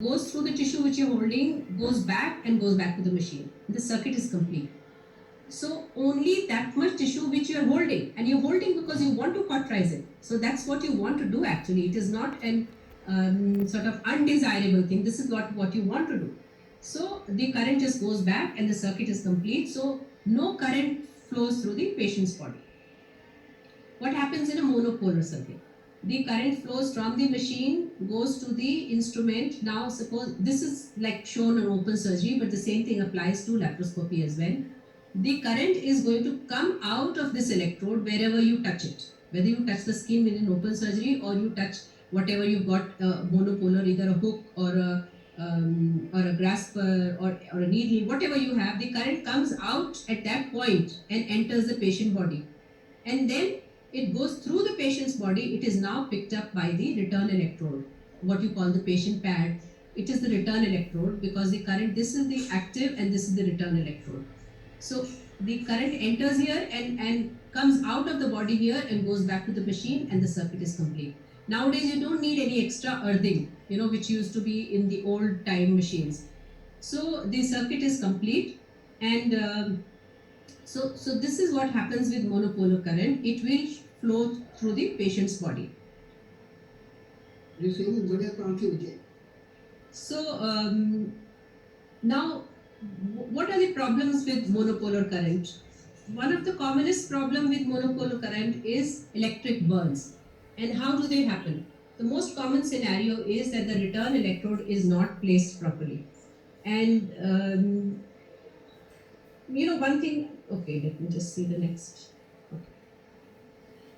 goes through the tissue which you're holding, goes back and goes back to the machine. The circuit is complete. So only that much tissue which you are holding, and you're holding because you want to cauterize it. So that's what you want to do actually. It is not an sort of undesirable thing. This is what you want to do. So the current just goes back and the circuit is complete. So no current flows through the patient's body. What happens in a monopolar circuit? The current flows from the machine, goes to the instrument. Now suppose this is like shown on open surgery, but the same thing applies to laparoscopy as well. The current is going to come out of this electrode wherever you touch it. Whether you touch the skin within open surgery or you touch whatever you've got, monopolar, either a hook or a grasper or a needle, whatever you have, the current comes out at that point and enters the patient body. And then it goes through the patient's body. It is now picked up by the return electrode, what you call the patient pad. It is the return electrode because the current, this is the active and this is the return electrode. So the current enters here and comes out of the body here and goes back to the machine, and the circuit is complete. Nowadays you don't need any extra earthing, which used to be in the old time machines. So the circuit is complete, and so this is what happens with monopolar current. It will flow through the patient's body. So now, what are the problems with monopolar current? One of the commonest problem with monopolar current is electric burns. And how do they happen? The most common scenario is that the return electrode is not placed properly. And one thing, okay, let me just see the next. Okay.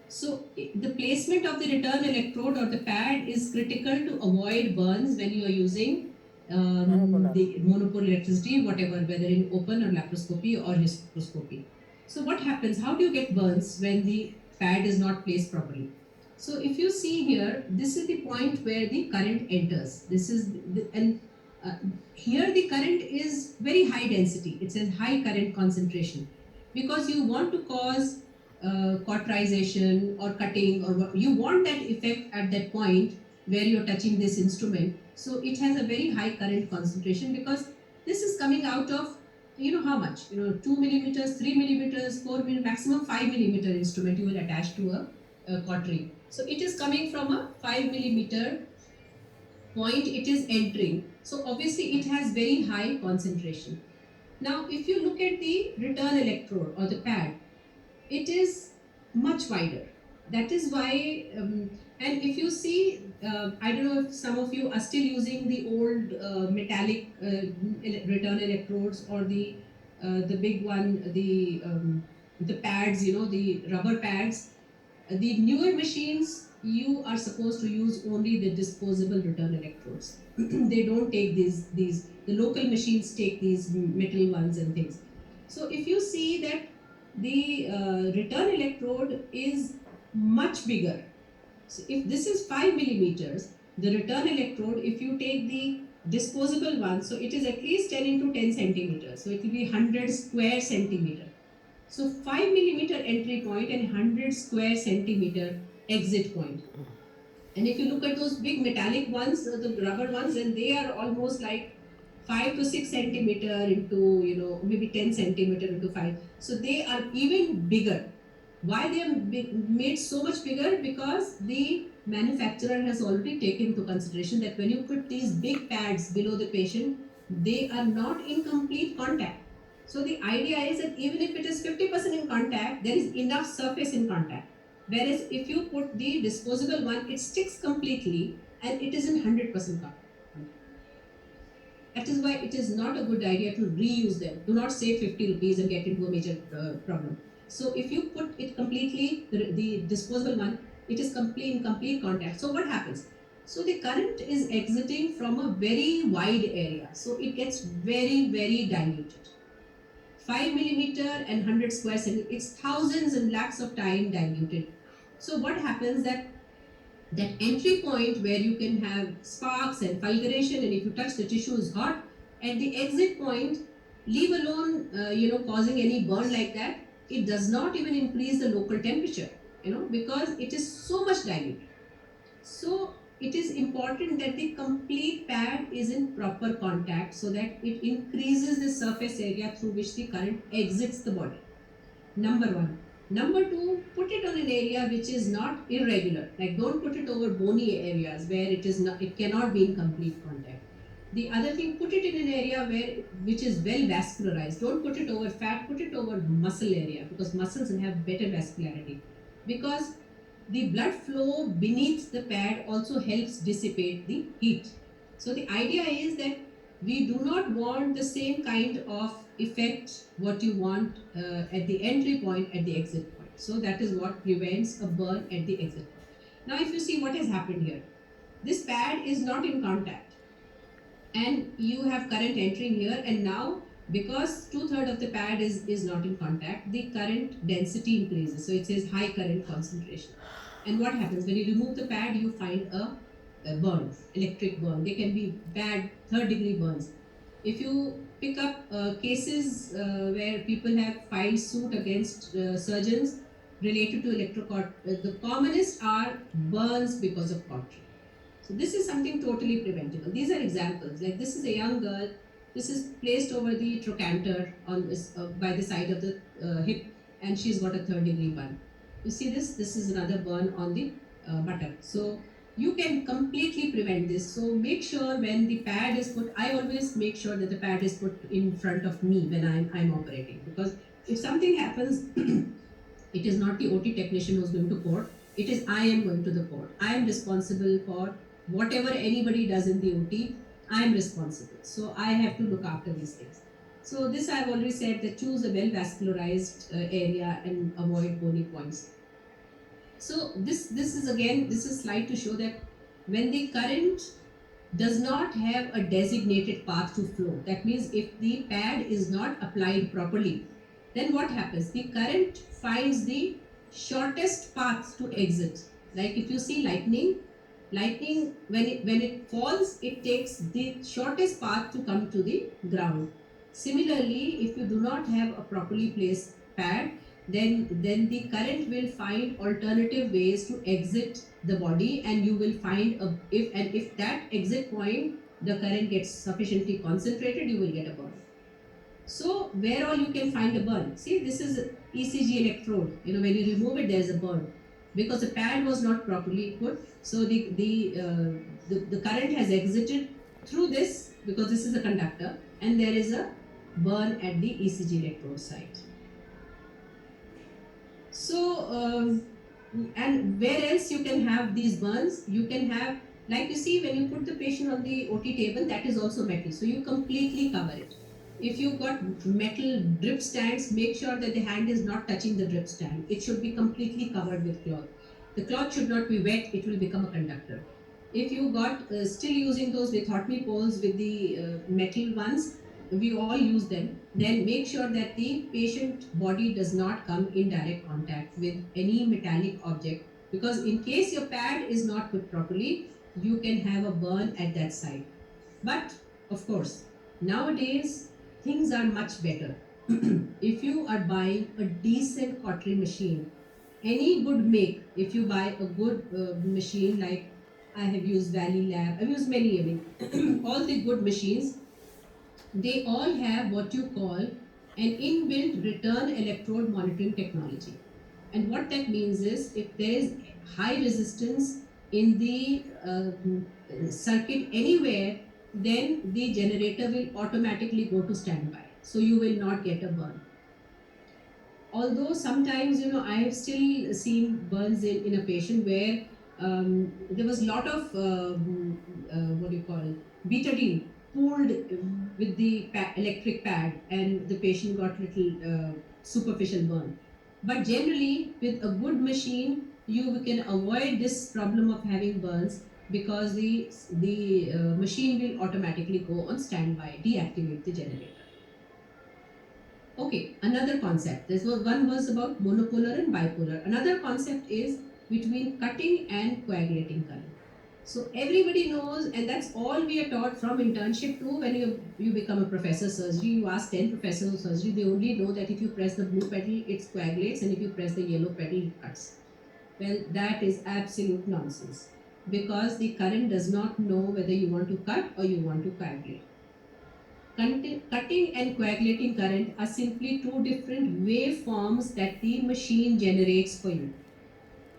So the placement of the return electrode or the pad is critical to avoid burns when you are using the monopole electricity, whatever, whether in open or laparoscopy or hysteroscopy. So what happens? How do you get burns when the pad is not placed properly? So if you see here, this is the point where the current enters. This is here the current is very high density. It says high current concentration because you want to cause cauterization or cutting, or what you want that effect at that point where you're touching this instrument. So it has a very high current concentration because this is coming out of, how much, 2 millimeters, 3 millimeters, 4 millimeters, maximum 5 millimeter instrument you will attach to a cautery. So it is coming from a 5 millimeter point, it is entering. So obviously it has very high concentration. Now if you look at the return electrode or the pad, it is much wider. That is why, and if you see, I don't know if some of you are still using the old metallic return electrodes or the big one, the pads, the rubber pads. The newer machines, you are supposed to use only the disposable return electrodes. They don't take these. The local machines take these metal ones and things. So if you see that the return electrode is much bigger. So if this is 5 millimeters, the return electrode, if you take the disposable one, so it is at least 10 into 10 centimeters. So it will be 100 square centimeter. So 5 millimeter entry point and 100 square centimeter exit point. And if you look at those big metallic ones, the rubber ones, then they are almost like 5 to 6 centimeter into, maybe 10 centimeter into 5. So they are even bigger. Why they are made so much bigger? Because the manufacturer has already taken into consideration that when you put these big pads below the patient, they are not in complete contact. So the idea is that even if it is 50% in contact, there is enough surface in contact. Whereas if you put the disposable one, it sticks completely and it is in 100% contact. That is why it is not a good idea to reuse them. Do not save 50 rupees and get into a major problem. So if you put it completely, the disposable one, it is in complete contact. So what happens? So the current is exiting from a very wide area. So it gets very, very diluted. 5 millimeter and 100 square centimeter, it's thousands and lakhs of time diluted. So what happens that entry point where you can have sparks and fulguration, and if you touch the tissue is hot, at the exit point, leave alone causing any burn like that, it does not even increase the local temperature, because it is so much diluted. So it is important that the complete pad is in proper contact so that it increases the surface area through which the current exits the body. Number one. Number two, put it on an area which is not irregular. Like don't put it over bony areas where it cannot be in complete contact. The other thing, put it in an area which is well vascularized. Don't put it over fat, put it over muscle area because muscles have better vascularity. Because the blood flow beneath the pad also helps dissipate the heat. So the idea is that we do not want the same kind of effect what you want at the entry point at the exit point. So that is what prevents a burn at the exit point. Now if you see what has happened here, this pad is not in contact and you have current entering here, and now because 2/3 of the pad is not in contact, the current density increases. So it says high current concentration. And what happens when you remove the pad? You find a burn, electric burn. They can be bad third-degree burns. If you pick up cases where people have filed suit against surgeons related to the commonest are burns because of cautery. So this is something totally preventable. These are examples. Like this is a young girl. This is placed over the trochanter on this, by the side of the hip, and she's got a third-degree burn. You see this? This is another burn on the buttock. So you can completely prevent this. So make sure when the pad is put, I always make sure that the pad is put in front of me when I'm operating, because if something happens, it is not the OT technician who's going to port. It is I am going to the port. I am responsible for whatever anybody does in the OT. I am responsible. So I have to look after these things. So this I've already said, that choose a well vascularized area and avoid bony points. So this is slide to show that when the current does not have a designated path to flow, that means if the pad is not applied properly, then what happens? The current finds the shortest path to exit. Like if you see lightning when it falls, it takes the shortest path to come to the ground. Similarly, if you do not have a properly placed pad, then the current will find alternative ways to exit the body, and you will find if that exit point the current gets sufficiently concentrated, you will get a burn. So where all you can find a burn? See, this is ECG electrode. When you remove it, there is a burn because the pad was not properly put. So the current has exited through this because this is a conductor, and there is a burn at the ECG electrode site. So and where else you can have these burns? You can have, like you see, when you put the patient on the OT table, that is also metal. So you completely cover it. If you've got metal drip stands, make sure that the hand is not touching the drip stand. It should be completely covered with cloth. The cloth should not be wet, it will become a conductor. If you got still using those lithotomy poles with the metal ones, we all use them, then make sure that the patient body does not come in direct contact with any metallic object, because in case your pad is not put properly, you can have a burn at that site. But of course, nowadays things are much better. If you are buying a decent cautery machine, any good make, if you buy a good machine, like I have used Valley Lab, I've used many, all the good machines, they all have what you call an inbuilt return electrode monitoring technology. And what that means is, if there is high resistance in the circuit anywhere, then the generator will automatically go to standby. So you will not get a burn. Although sometimes, I have still seen burns in a patient where there was a lot of what do you call betadine pooled with the electric pad, and the patient got little superficial burn. But generally, with a good machine, you can avoid this problem of having burns, because the machine will automatically go on standby, deactivate the generator. Okay, another concept. One was about monopolar and bipolar. Another concept is between cutting and coagulating current. So everybody knows, and that's all we are taught from internship to when you become a professor of surgery. You ask 10 professors of surgery, they only know that if you press the blue pedal, it coagulates, and if you press the yellow pedal, it cuts. Well, that is absolute nonsense. because the current does not know whether you want to cut or you want to coagulate. Cutting and coagulating current are simply two different waveforms that the machine generates for you.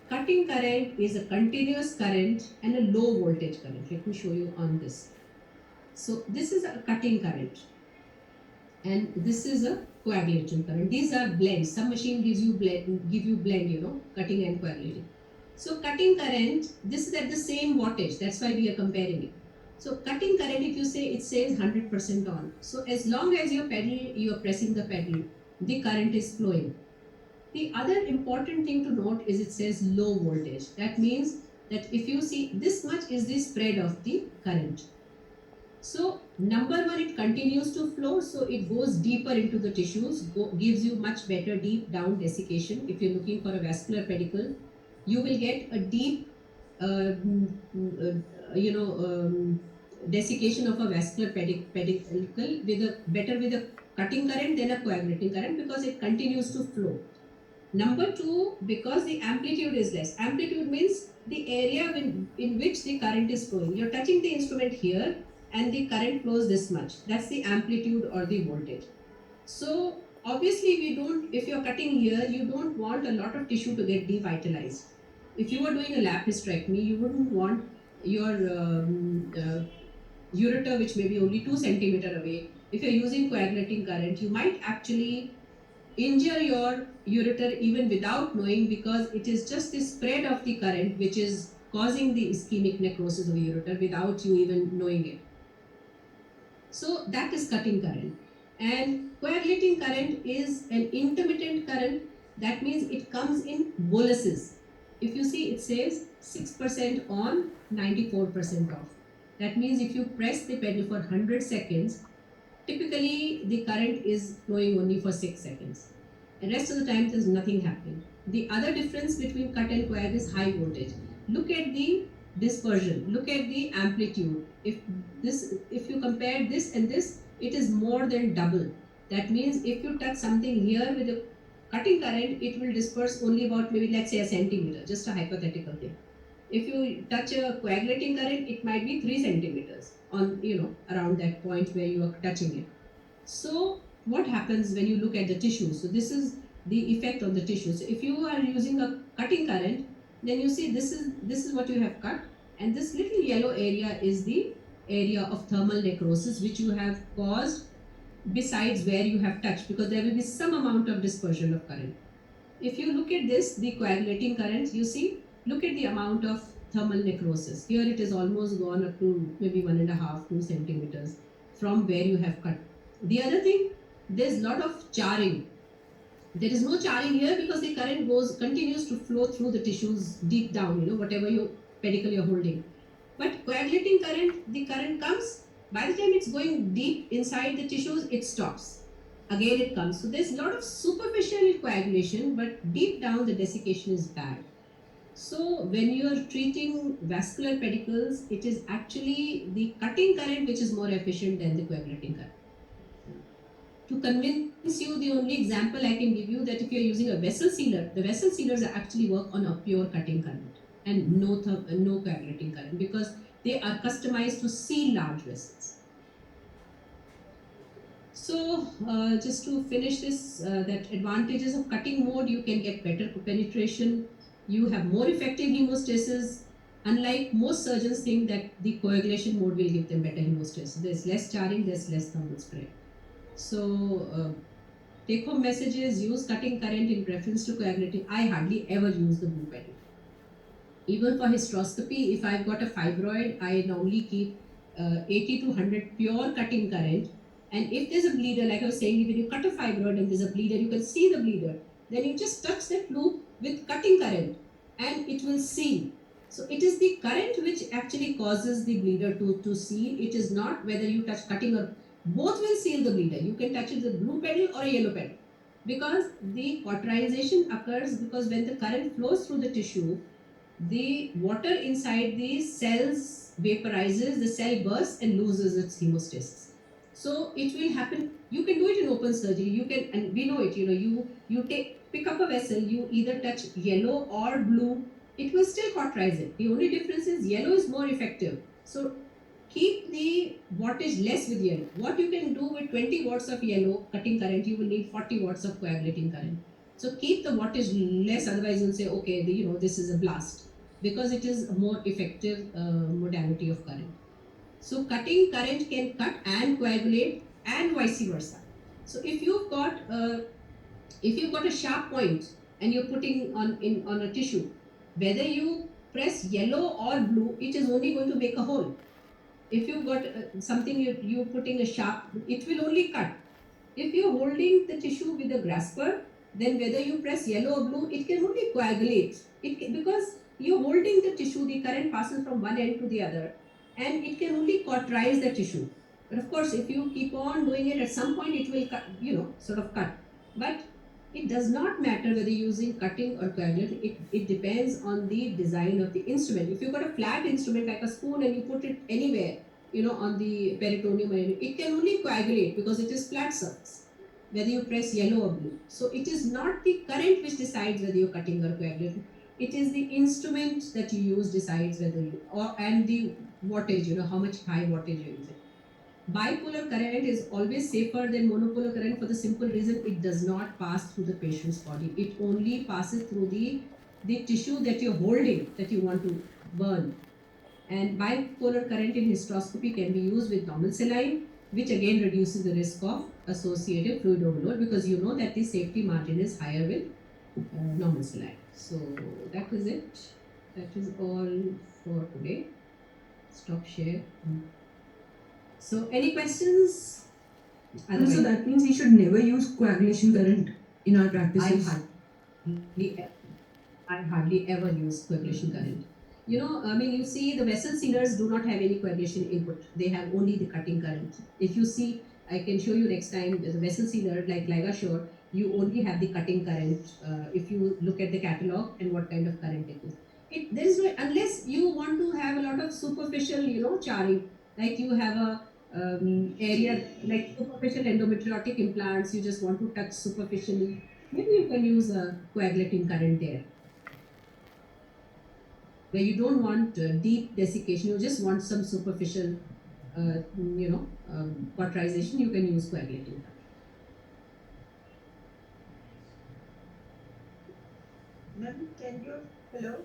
Cutting current is a continuous current and a low voltage current. Let me show you on this. So this is a cutting current and this is a coagulation current. These are blends. Some machine gives you blend, cutting and coagulating. So cutting current, this is at the same wattage. That's why we are comparing it. So cutting current, if you say, it says 100% on. So as long as you are pressing the pedal, the current is flowing. The other important thing to note is it says low voltage. That means that if you see, this much is the spread of the current. So number one, it continues to flow, so it goes deeper into the tissues, gives you much better deep down desiccation. If you're looking for a vascular pedicle, you will get a deep, desiccation of a vascular pedicle with a cutting current than a coagulating current, because it continues to flow. Number two, because the amplitude is less. Amplitude means the area in which the current is flowing. You're touching the instrument here and the current flows this much. That's the amplitude or the voltage. So obviously if you're cutting here, you don't want a lot of tissue to get devitalized. If you were doing a lap hysterectomy, you wouldn't want your ureter, which may be only 2 centimeter away. If you're using coagulating current, you might actually injure your ureter even without knowing, because it is just the spread of the current which is causing the ischemic necrosis of the ureter without you even knowing it. So that is cutting current. And coagulating current is an intermittent current. That means it comes in boluses. If you see, it says 6% on, 94% off. That means if you press the pedal for 100 seconds, typically the current is flowing only for 6 seconds. The rest of the time there's nothing happening. The other difference between cut and coag is high voltage. Look at the dispersion, look at the amplitude. If you compare this and this, it is more than double. That means if you touch something here with a cutting current, it will disperse only about, maybe let's say, a centimeter, just a hypothetical thing. If you touch a coagulating current, it might be 3 centimeters on, around that point where you are touching it. So what happens when you look at the tissue? So this is the effect on the tissue. So if you are using a cutting current, then you see this is what you have cut, and this little yellow area is the area of thermal necrosis which you have caused besides where you have touched, because there will be some amount of dispersion of current. If you look at this, the coagulating current, you see, look at the amount of thermal necrosis. Here it is almost gone up to maybe 1.5 2 centimeters from where you have cut. The other thing, there's a lot of charring. There is no charring here because the current continues to flow through the tissues deep down, whatever pedicle you're holding. But coagulating current, the current comes, by the time it's going deep inside the tissues, it stops. Again it comes. So there's a lot of superficial coagulation, but deep down the desiccation is bad. So when you are treating vascular pedicles, it is actually the cutting current which is more efficient than the coagulating current. To convince you, the only example I can give you, that if you are using a vessel sealer, the vessel sealers actually work on a pure cutting current and no coagulating current, because they are customized to seal large vessels. So just to finish this, that advantages of cutting mode, you can get better penetration, you have more effective hemostasis. Unlike most surgeons think that the coagulation mode will give them better hemostasis. There's less charring, there's less thermal spread. So take home messages: use cutting current in preference to coagulating. I hardly ever use the blue pedal. Even for hysteroscopy, if I've got a fibroid, I normally keep 80 to 100 pure cutting current. And if there's a bleeder, like I was saying, when you cut a fibroid and there's a bleeder, you can see the bleeder. Then you just touch that loop with cutting current and it will seal. So it is the current which actually causes the bleeder to seal. It is not whether you touch cutting or, both will seal the bleeder. You can touch it with a blue pedal or a yellow pedal. Because the cauterization occurs because when the current flows through the tissue, the water inside the cells vaporizes, the cell bursts and loses its hemostasis. So it will happen. You can do it in open surgery. You can, and we know it. You pick up a vessel. You either touch yellow or blue. it will still cauterize it. The only difference is yellow is more effective. So keep the wattage less with yellow. What you can do with 20 watts of yellow cutting current, you will need 40 watts of coagulating current. So keep the wattage less, otherwise you'll say, okay, this is a blast, because it is a more effective modality of current. So cutting current can cut and coagulate and vice versa. So if you've got a sharp point and you're putting on a tissue, whether you press yellow or blue, it is only going to make a hole. If you've got something you're putting a sharp, it will only cut. If you're holding the tissue with a grasper, then whether you press yellow or blue, it can only coagulate. Because you're holding the tissue, the current passes from one end to the other, and it can only cauterize the tissue. But of course, if you keep on doing it, at some point it will cut, sort of cut. But it does not matter whether you're using cutting or coagulating. It depends on the design of the instrument. If you've got a flat instrument like a spoon and you put it anywhere, on the peritoneum, it can only coagulate because it is flat surface, whether you press yellow or blue. So it is not the current which decides whether you're cutting or coagulating. It is the instrument that you use decides whether and the wattage, how much high wattage you're using. Bipolar current is always safer than monopolar current for the simple reason it does not pass through the patient's body. It only passes through the tissue that you're holding, that you want to burn. And bipolar current in hysteroscopy can be used with normal saline, which again reduces the risk of associated fluid overload, because you know that the safety margin is higher with normal saline. So that is it. That is all for today. Stop share. So any questions? So that means we should never use coagulation current in our practices. I hardly ever use coagulation current. You see the vessel sealers do not have any coagulation input. They have only the cutting current. If you see, I can show you next time, the vessel sealer like Ligashore, you only have the cutting current. If you look at the catalog and what kind of current it is. There is no, unless you want to have a lot of superficial, charring, like you have a area like superficial endometriotic implants, you just want to touch superficially, maybe you can use a coagulating current there. Where you don't want deep desiccation, you just want some superficial, cauterization, you can use coagulating current. Ma'am, hello?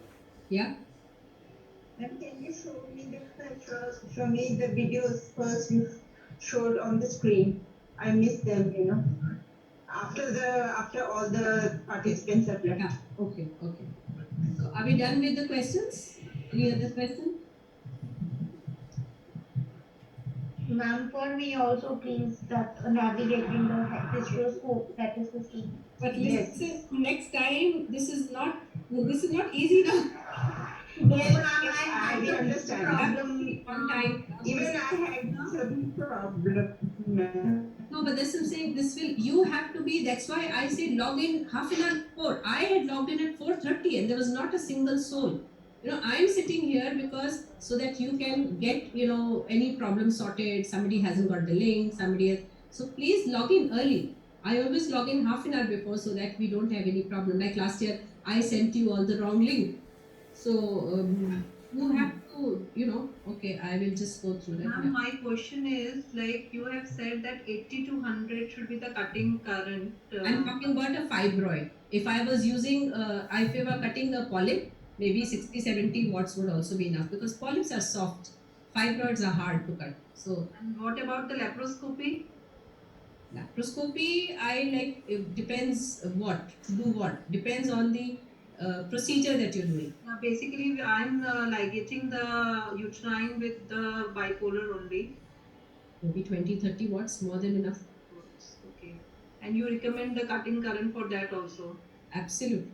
Yeah? Ma'am, can you show me the videos first you showed on the screen? I missed them. After all the participants have left. Yeah. Okay. So are we done with the questions? Any other question? Ma'am, for me also, please, that navigating the hysteroscope, that is the key. But Yes. listen, next time, this is not easy now. Yes, ma'am, I had understand. problem. One time. Even I had some problem. No, but that's what I'm saying. You have to be, that's why I say log in half an hour before. I had logged in at 4:30 and there was not a single soul. I'm sitting here because so that you can get, any problem sorted. Somebody hasn't got the link, so please log in early. I always log in half an hour before so that we don't have any problem. Like last year, I sent you all the wrong link. So you have to, okay, I will just go through that. Ma'am, my question is, like you have said that 80 to 100 should be the cutting current. I'm talking about a fibroid. If I was using, if I were cutting a polyp, maybe 60, 70 watts would also be enough, because polyps are soft. Fibroids are hard to cut. So, And what about the laparoscopy? Laparoscopy, it depends what, to do what. Depends on the procedure that you're doing. Basically, I'm ligating the uterine with the bipolar only. Maybe 20, 30 watts, more than enough. Okay. And you recommend the cutting current for that also? Absolutely.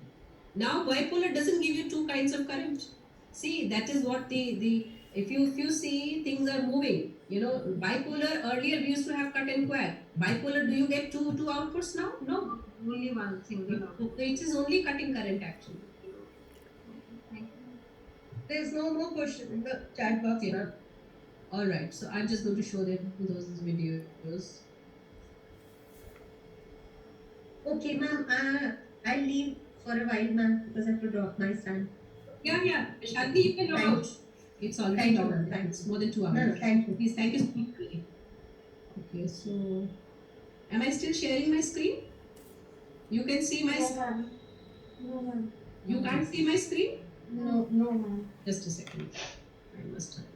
Now bipolar doesn't give you two kinds of current. See, that is what if you see things are moving. Bipolar, earlier we used to have cut and coag. Bipolar, do you get two outputs now? No. Only one single output. It is only cutting current actually. There's no more question in the chat box. Okay. Alright, so I'm just going to show them those videos. Okay, ma'am, I'll leave for a while, ma'am, because I have to drop my son. Yeah. Shanti, you can log Thank out. It's already Thank you, logged. ma'am. Thank It's more than 2 No, hours. thank you. Please, thank you so much. Okay, so am I still sharing my screen? You can see my No, ma'am. No, ma'am. you can't see my screen? No, ma'am. Just a second. I must have.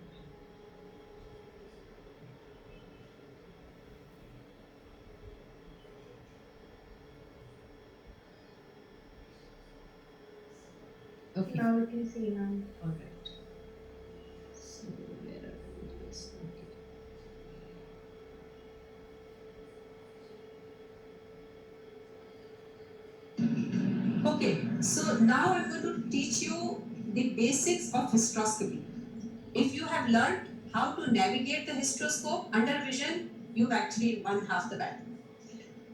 Okay. Now we can see, ma'am. All right. So where are the videos? Okay. Okay, so now I'm going to teach you the basics of hysteroscopy. If you have learned how to navigate the hysteroscope under vision, you've actually won half the battle.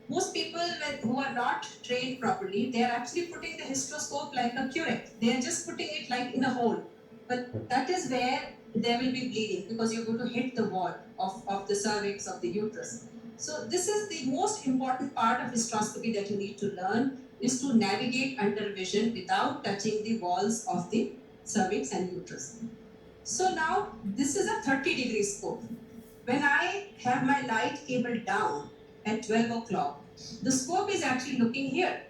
Most people who are not trained properly, they are actually putting the hysteroscope like a curette. They are just putting it like in a hole. But that is where there will be bleeding because you're going to hit the wall of the cervix, of the uterus. So this is the most important part of hysteroscopy that you need to learn is to navigate under vision without touching the walls of the cervix and uterus. So now this is a 30-degree scope. When I have my light cable down at 12 o'clock, the scope is actually looking here.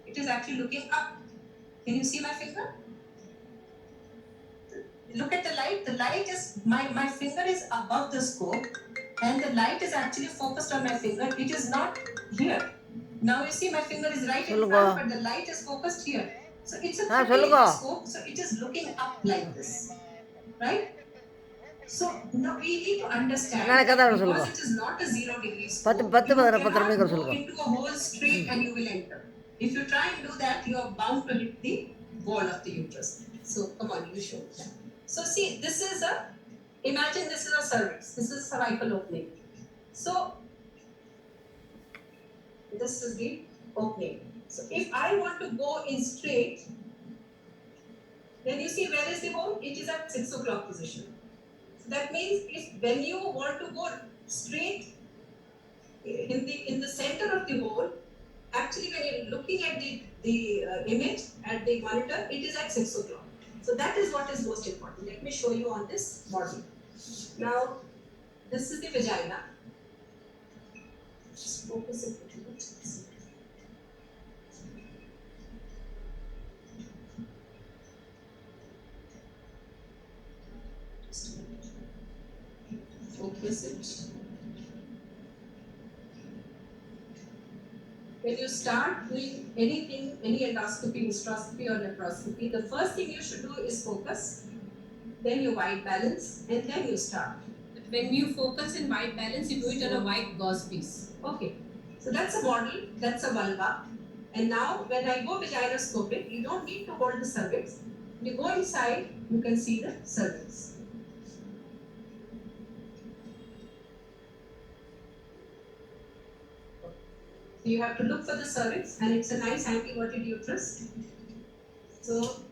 It is actually looking up. Can you see my finger? Look at the light. The light is, my finger is above the scope and the light is actually focused on my finger. It is not here. Now you see my finger is right in front, but the light is focused here. So it's a 30-degree scope, so it is looking up like this, right? So now we need to understand that because it is not a 0-degree scope, you cannot go into a hole straight and you will enter. If you try and do that, you are bound to hit the wall of the uterus. So come on, you show that. So see, imagine this is a cervix. This is cervical opening. So this is the opening. So if I want to go in straight, then you see where is the hole? It is at 6 o'clock position. So that means when you want to go straight in the center of the hole, actually when you're looking at the image at the monitor, it is at 6 o'clock. So that is what is most important. Let me show you on this model. Now, this is the vagina. Just focus it a little bit. Just a minute. Focus it. When you start doing anything, any endoscopy, hysteroscopy or laparoscopy, the first thing you should do is focus, then you white balance, and then you start. But when you focus in white balance, you do it on a white gauze piece. Okay. So that's a model, that's a vulva. And now when I go vaginoscopic, you don't need to hold the cervix. You go inside, you can see the cervix. So you have to look for the cervix, and it's a nice anteverted uterus. So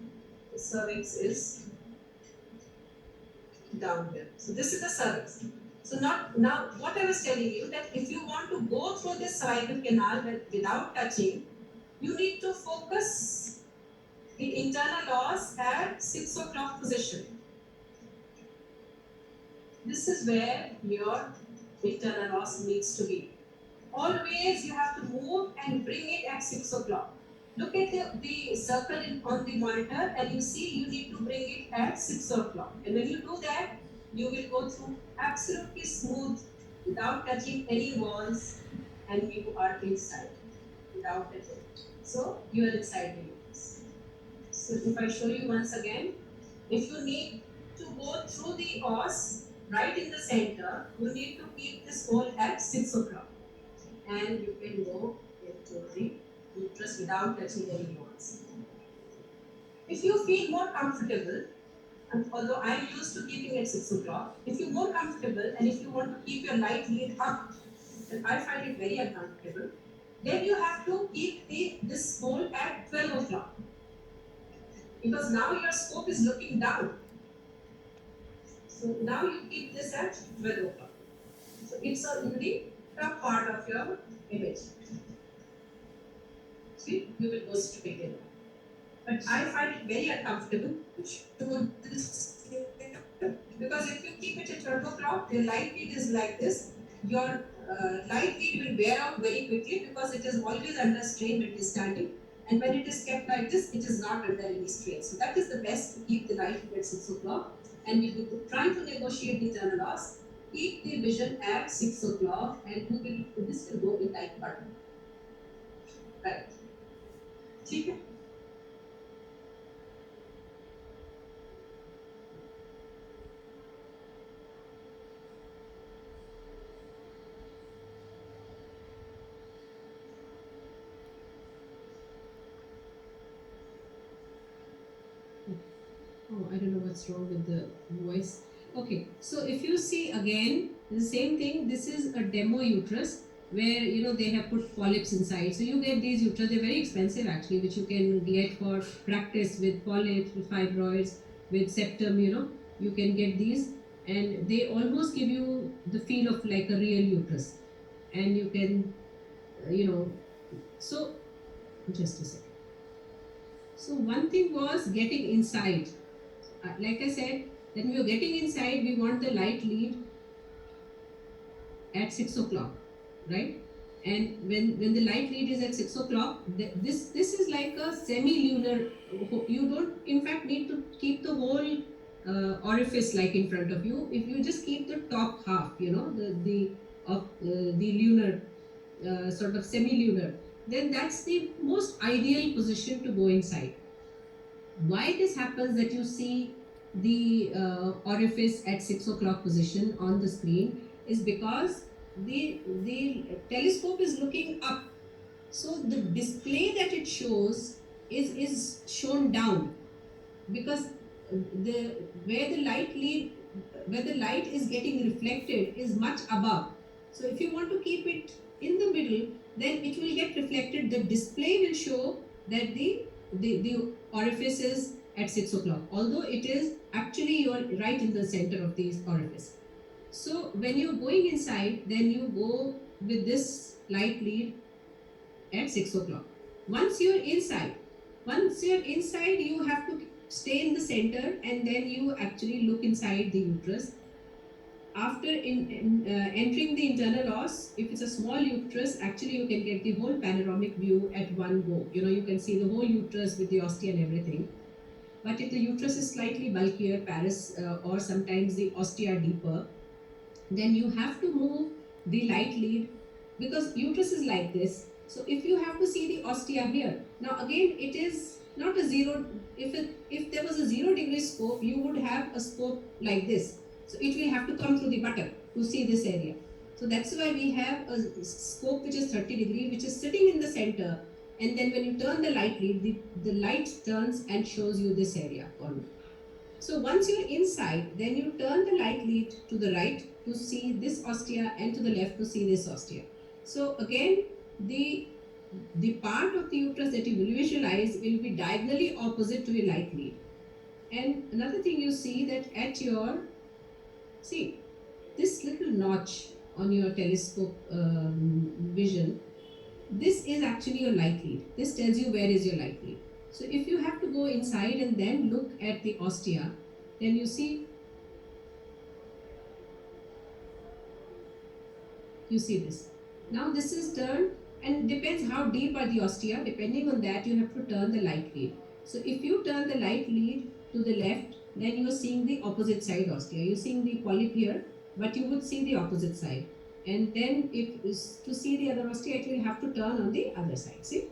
the cervix is down here. So this is the cervix. So now what I was telling you that if you want to go through this cervical canal without touching, you need to focus the internal os at 6 o'clock position. This is where your internal os needs to be. Always you have to move and bring it at 6 o'clock. Look at the circle on the monitor and you see you need to bring it at 6 o'clock. And when you do that, you will go through absolutely smooth without touching any walls and you are inside without touching. So you are inside the uterus. So if I show you once again, if you need to go through the os right in the center, you need to keep this hole at 6 o'clock. And you can go into the uterus without touching any walls. If you feel more comfortable, and although I'm used to keeping at 6 o'clock, if you're more comfortable and if you want to keep your light lead up, then I find it very uncomfortable, then you have to keep this hole at 12 o'clock. Because now your scope is looking down. So now you keep this at 12 o'clock. So it's in the top part of your image. See, you will go straight in. But I find it very uncomfortable to do this because if you keep it at 12 o'clock, the light lead is like this. Your light lead will wear out very quickly because it is always under strain when it is standing. And when it is kept like this, it is not under any strain. So that is the best to keep the light lead at 6 o'clock. And we will try to negotiate the internal loss. Keep the vision at 6 o'clock, and this will go in like button. Right. ठीक है. Oh, I don't know what's wrong with the voice. Okay, so if you see again the same thing, this is a demo uterus where they have put polyps inside. So you get these uterus, they're very expensive actually, which you can get for practice with polyps, with fibroids, with septum, you can get these, and they almost give you the feel of like a real uterus. And you can, so just a second. So one thing was getting inside. Like I said, that we are getting inside, we want the light lead at 6 o'clock, right? And when the light lead is at 6 o'clock, this is like a semi-lunar. You don't, in fact, need to keep the whole orifice like in front of you. If you just keep the top half, the lunar, sort of semi-lunar, then that's the most ideal position to go inside. Why this happens that you see the orifice at 6 o'clock position on the screen is because the telescope is looking up, so the display that it shows is shown down, because where the light is getting reflected is much above. So if you want to keep it in the middle, then it will get reflected. The display will show that the orifice is at 6 o'clock, although it is actually you're right in the center of the orifice. So when you're going inside, then you go with this light lead at 6 o'clock. Once you're inside, you have to stay in the center, and then you actually look inside the uterus. After entering the internal os, if it's a small uterus, actually you can get the whole panoramic view at one go. You can see the whole uterus with the ostia and everything. But if the uterus is slightly bulkier, Paris, or sometimes the ostia are deeper, then you have to move the light lead, because uterus is like this. So if you have to see the ostia here, now again it is not a zero. If there was a 0 degree scope, you would have a scope like this. So it will have to come through the buttock to see this area. So that's why we have a scope which is 30 degree, which is sitting in the center. And then when you turn the light lead, the light turns and shows you this area only. So once you're inside, then you turn the light lead to the right to see this ostia, and to the left to see this ostia. So again, the part of the uterus that you will visualize will be diagonally opposite to the light lead. And another thing you see that at your, see this little notch on your telescope vision, this is actually your light lead. This tells you where is your light lead. So if you have to go inside and then look at the ostia, then you see this. Now this is turned, and depends how deep are the ostia. Depending on that, you have to turn the light lead. So if you turn the light lead to the left, then you are seeing the opposite side ostia. You're seeing the polyp here, but you would see the opposite side. And then if to see the other ostia, it will have to turn on the other side. See?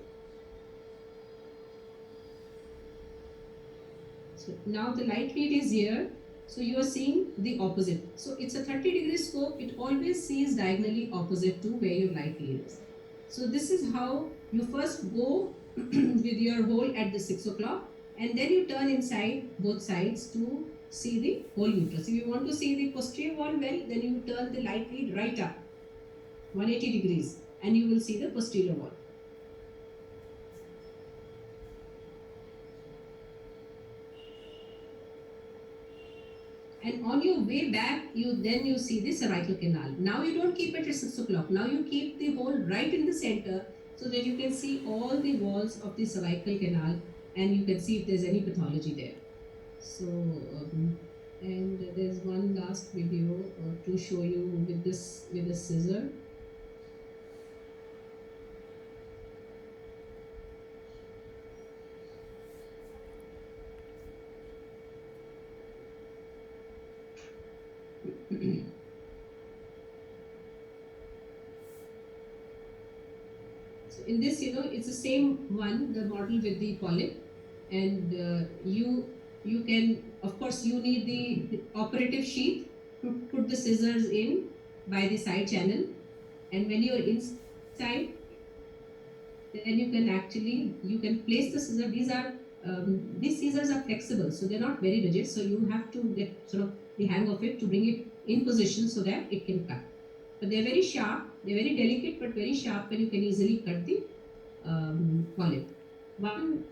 So now the light lead is here. So you are seeing the opposite. So it's a 30 degree scope. It always sees diagonally opposite to where your light lead is. So this is how you first go with your hole at the 6 o'clock, and then you turn inside both sides to see the whole uterus. If you want to see the posterior wall well, then you turn the light lead right up 180 degrees, and you will see the posterior wall. And on your way back, you see the cervical canal. Now you don't keep it at 6 o'clock. Now you keep the hole right in the center, so that you can see all the walls of the cervical canal. and you can see if there's any pathology there. So, and there's one last video to show you with a scissor. So in this, it's the same one, the model with the polyp, and you can, of course, you need the operative sheath to put the scissors in by the side channel, and when you're inside, then you can place the scissors. These scissors are flexible, so they're not very rigid. So you have to get sort of the hang of it to bring it in position so that it can cut. But they're very sharp. They're very delicate, but very sharp, and you can easily cut the polyp. One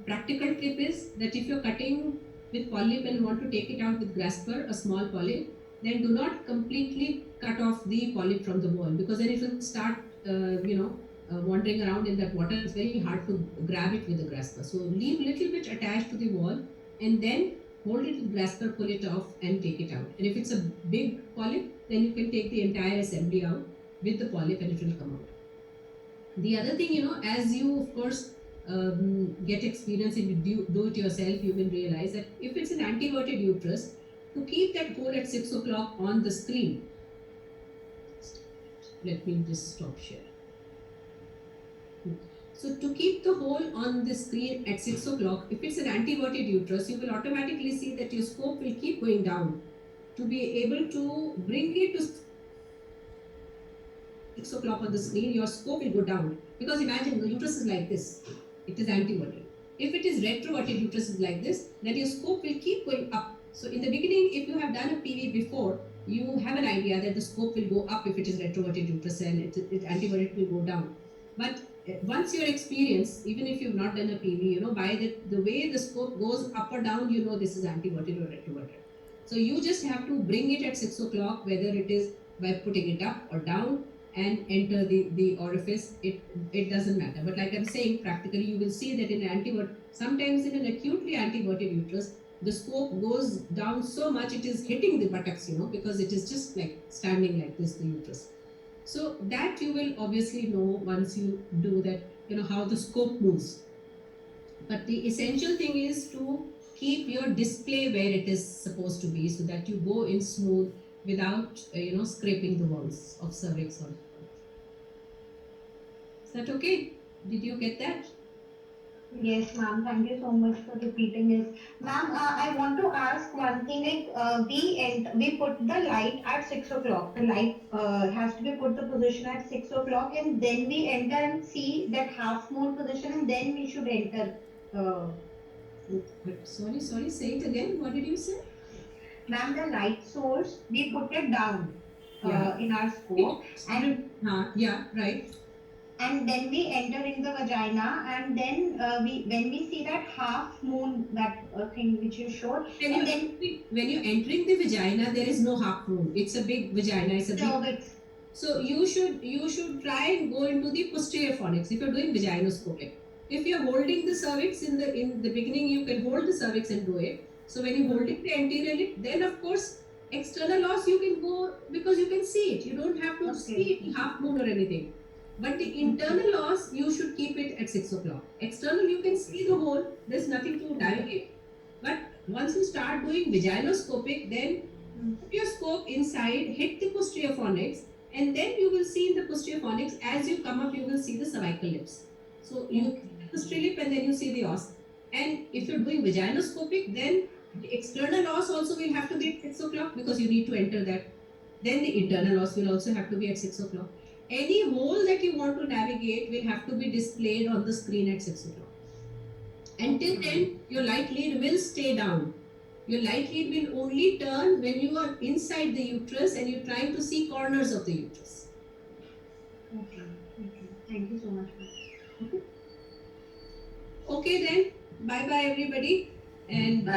practical tip is that if you're cutting with polyp and want to take it out with grasper, a small polyp, then do not completely cut off the polyp from the wall, because then it will start, wandering around in that water. It's very hard to grab it with the grasper. So leave little bit attached to the wall, and then hold it with grasper, pull it off, and take it out. And if it's a big polyp, then you can take the entire assembly out with the polyp, and it will come out. The other thing, as you of course get experience in do it yourself, you will realize that if it's an anteverted uterus, to keep that hole at 6 o'clock on the screen. Let me just stop share. So to keep the hole on the screen at 6 o'clock, if it's an anteverted uterus, you will automatically see that your scope will keep going down. To be able to bring it to 6 o'clock on the screen, your scope will go down. Because imagine the uterus is like this, it is anteverted. If it is retroverted uterus is like this, then your scope will keep going up. So in the beginning, if you have done a PV before, you have an idea that the scope will go up if it is retroverted uterus, and anteverted will go down. But once you're experienced, even if you've not done a PV, by the way the scope goes up or down, this is anteverted or retroverted. So you just have to bring it at 6 o'clock, whether it is by putting it up or down, and enter the orifice. It doesn't matter. But like I'm saying, practically you will see that in sometimes in an acutely anteverted uterus, the scope goes down so much it is hitting the buttocks, because it is just like standing like this, the uterus. So that you will obviously know once you do that, how the scope moves. But the essential thing is to keep your display where it is supposed to be, so that you go in smooth without, scraping the walls of cervix. Is that okay? Did you get that? Yes, ma'am. Thank you so much for repeating it. Ma'am, I want to ask one thing. Like, we put the light at 6 o'clock. The light has to be put the position at 6 o'clock, and then we enter and see that half moon position, and then we should enter. Sorry, say it again. What did you say? Ma'am, the light source, we put it down in our scope, yeah, right. And then we enter in the vagina, and then when we see that half moon, that thing which you showed, when you're entering the vagina, there is no half moon. It's a big vagina. It's a big. So you should try and go into the posterior fornix if you're doing vaginoscopic. If you're holding the cervix in the beginning, you can hold the cervix and do it. So when you're holding the anterior lip, then of course external loss you can go, because you can see it. You don't have to see it half moon or anything. But the internal loss, you should keep it at 6 o'clock. External, you can see the hole. There's nothing to navigate. But once you start doing vaginoscopic, then put your scope inside, hit the posterior fornix, and then you will see in the posterior fornix, as you come up, you will see the cervical lips. So you see the posterior lip, and then you see the os. And if you're doing vaginoscopic, then the external os also will have to be at 6 o'clock, because you need to enter that. Then the internal os will also have to be at 6 o'clock. Any hole that you want to navigate will have to be displayed on the screen at 6 o'clock. Until then, your light lead will stay down. Your light lead will only turn when you are inside the uterus and you're trying to see corners of the uterus. Okay. Thank you so much. Okay then, bye-bye everybody. And